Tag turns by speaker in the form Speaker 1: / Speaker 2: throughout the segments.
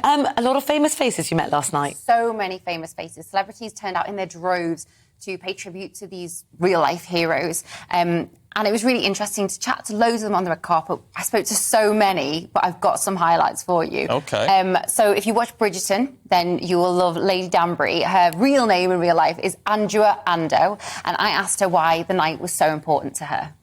Speaker 1: A lot of famous faces you met last night.
Speaker 2: So many famous faces. Celebrities turned out in their droves to pay tribute to these real-life heroes. And it was really interesting to chat to loads of them on the red carpet. I spoke to so many, but I've got some highlights for you.
Speaker 3: OK.
Speaker 2: So if you watch Bridgerton, then you will love Lady Danbury. Her real name in real life is Andrea Ando, and I asked her why the night was so important to her.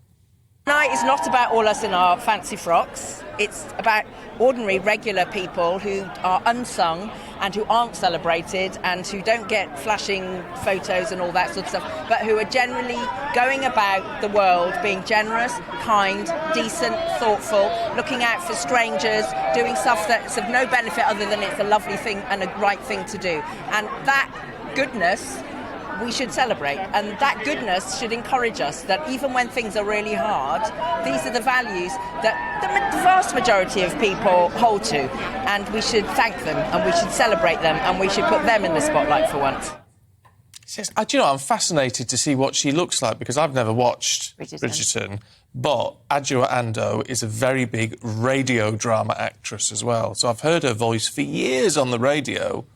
Speaker 4: Tonight is not about all us in our fancy frocks. It's about ordinary, regular people who are unsung and who aren't celebrated and who don't get flashing photos and all that sort of stuff, but who are generally going about the world being generous, kind, decent, thoughtful, looking out for strangers, doing stuff that's of no benefit other than it's a lovely thing and a right thing to do. And that goodness we should celebrate, and that goodness should encourage us that even when things are really hard, these are the values that the vast majority of people hold to, and we should thank them and we should celebrate them and we should put them in the spotlight for once.
Speaker 3: Says, do you know, I'm fascinated to see what she looks like because I've never watched Bridgerton, but Adjoa Ando is a very big radio drama actress as well, so I've heard her voice for years on the radio.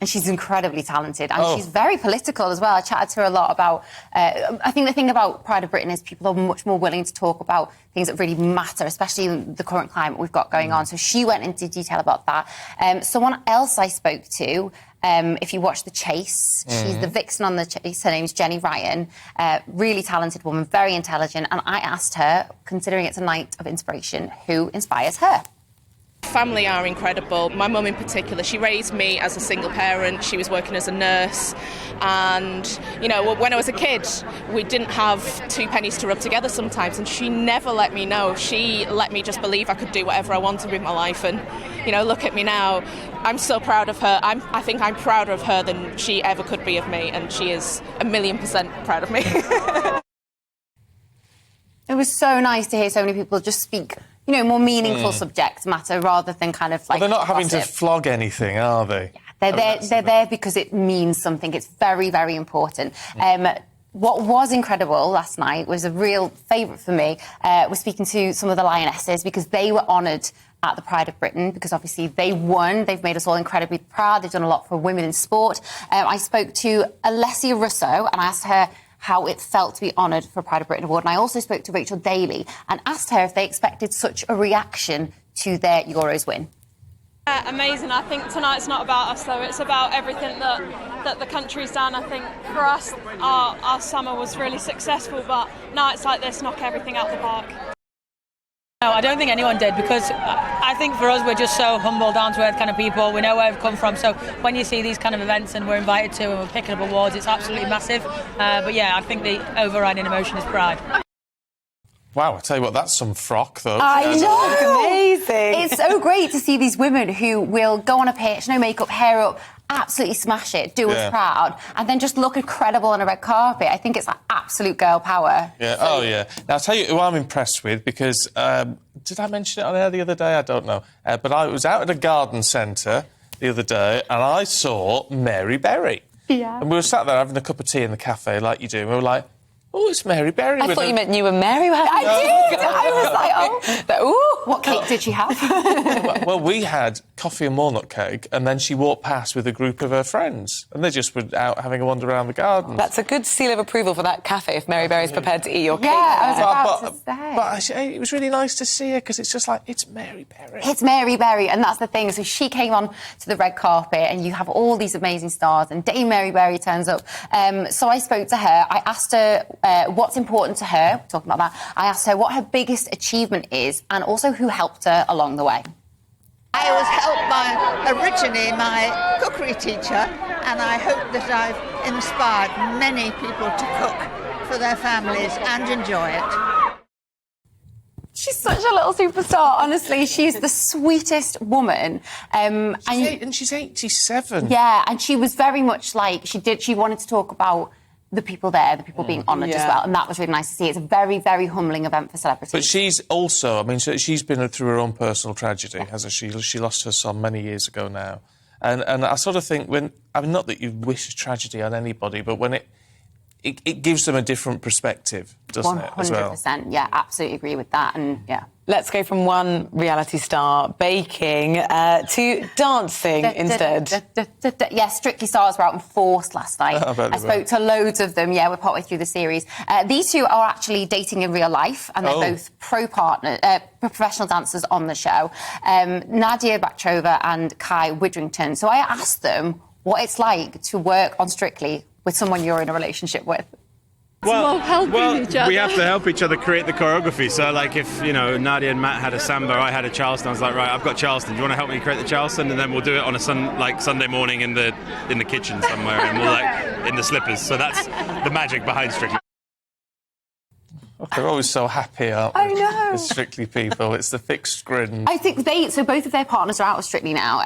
Speaker 2: And she's incredibly talented, and she's very political as well. I chatted to her a lot about... I think the thing about Pride of Britain is people are much more willing to talk about things that really matter, especially in the current climate we've got going on. So she went into detail about that. Someone else I spoke to, if you watch The Chase, she's the vixen on The Chase. Her name's Jenny Ryan. Really talented woman, very intelligent. And I asked her, considering it's a night of inspiration, who inspires her?
Speaker 5: Family are incredible. My mum in particular, she raised me as a single parent. She was working as a nurse, and you know, when I was a kid we didn't have two pennies to rub together sometimes, and she never let me know. She let me just believe I could do whatever I wanted with my life, and you know, look at me now. I'm so proud of her. I think I'm prouder of her than she ever could be of me, and she is 1,000,000% proud of me.
Speaker 2: It was so nice to hear so many people just speak, you know, more meaningful subject matter rather than kind of like...
Speaker 3: Well, they're not having
Speaker 2: gossip.
Speaker 3: to flog anything, are they?
Speaker 2: Yeah, they're there because it means something. It's very, very important. What was incredible last night was a real favourite for me, was speaking to some of the Lionesses because they were honoured at the Pride of Britain because obviously they won. They've made us all incredibly proud. They've done a lot for women in sport. I spoke to Alessia Russo and I asked her how it felt to be honoured for a Pride of Britain award. And I also spoke to Rachel Daly and asked her if they expected such a reaction to their Euros win.
Speaker 6: Amazing. I think tonight's not about us, though. It's about everything that the country's done. I think for us, our summer was really successful, but nights like this knock everything out the park.
Speaker 7: No, I don't think anyone did, because I think for us we're just so humble, down-to-earth kind of people. We know where we've come from, so when you see these kind of events and we're invited to and we're picking up awards, it's absolutely massive. But yeah, I think the overriding emotion is pride.
Speaker 3: Wow, I tell you what, that's some frock, though.
Speaker 2: I know!
Speaker 1: Amazing.
Speaker 2: It's so great to see these women who will go on a pitch, no makeup, hair up, absolutely smash it, do us proud, and then just look incredible on a red carpet. I think it's like absolute girl power.
Speaker 3: Yeah, yeah. Now, I'll tell you who I'm impressed with, because... did I mention it on air the other day? I don't know. But I was out at a garden centre the other day, and I saw Mary Berry.
Speaker 2: Yeah.
Speaker 3: And we were sat there having a cup of tea in the cafe, like you do, and we were like... Oh, it's Mary Berry.
Speaker 1: I thought you meant you and Mary were having
Speaker 2: I did! I was like, ooh, what cake did she have?
Speaker 3: Well, we had coffee and walnut cake, and then she walked past with a group of her friends, and they just were out having a wander around the garden.
Speaker 1: That's a good seal of approval for that cafe if Mary Berry's prepared to eat your cake.
Speaker 2: Yeah, I was about to say.
Speaker 3: But it was really nice to see her, because it's just like, it's Mary Berry.
Speaker 2: It's Mary Berry, and that's the thing. So she came on to the red carpet, and you have all these amazing stars, and Dame Mary Berry turns up. So I spoke to her. I asked her what's important to her, talking about that. I asked her what her biggest achievement is, and also who helped her along the way.
Speaker 8: I was helped by, originally, my cookery teacher, and I hope that I've inspired many people to cook for their families and enjoy it.
Speaker 2: She's such a little superstar, honestly. She's the sweetest woman.
Speaker 3: And she's 87.
Speaker 2: Yeah, and she was very much like, she wanted to talk about the people there, the people being honoured as well, and that was really nice to see. It's a very, very humbling event for celebrities.
Speaker 3: But she's also, I mean, she's been through her own personal tragedy, hasn't she? She lost her son many years ago now. And I sort of think I mean, not that you wish tragedy on anybody, but when it gives them a different perspective, doesn't it, as well?
Speaker 2: 100%, yeah, absolutely agree with that, and yeah.
Speaker 1: Let's go from one reality star baking to dancing instead.
Speaker 2: Yeah, Strictly Stars were out in force last night. I spoke to loads of them. Yeah, we're partway through the series. These two are actually dating in real life, and they're both professional dancers on the show. Nadia Baktrova and Kai Widrington. So I asked them what it's like to work on Strictly with someone you're in a relationship with.
Speaker 9: Well, we have to help each other create the choreography. So, like, if, you know, Nadia and Matt had a samba, I had a Charleston, I was like, right, I've got Charleston. Do you want to help me create the Charleston? And then we'll do it on a Sunday morning in the kitchen somewhere, and we'll in the slippers. So that's the magic behind Strictly.
Speaker 3: They're always so happy, aren't they?
Speaker 2: I know.
Speaker 3: The Strictly people. It's the fixed grin.
Speaker 2: I think so both of their partners are out of Strictly now.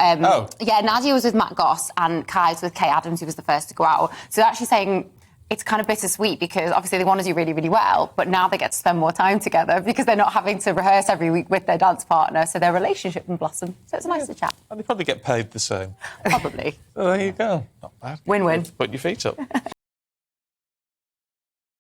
Speaker 2: Yeah, Nadia was with Matt Goss and Kai's with Kay Adams, who was the first to go out. So they're actually saying it's kind of bittersweet because obviously they want to do really, really well, but now they get to spend more time together because they're not having to rehearse every week with their dance partner, so their relationship can blossom. So it's nice to chat.
Speaker 3: And they probably get paid the same.
Speaker 2: Probably.
Speaker 3: So there you go. Not bad.
Speaker 2: Win-win.
Speaker 3: Put your feet up.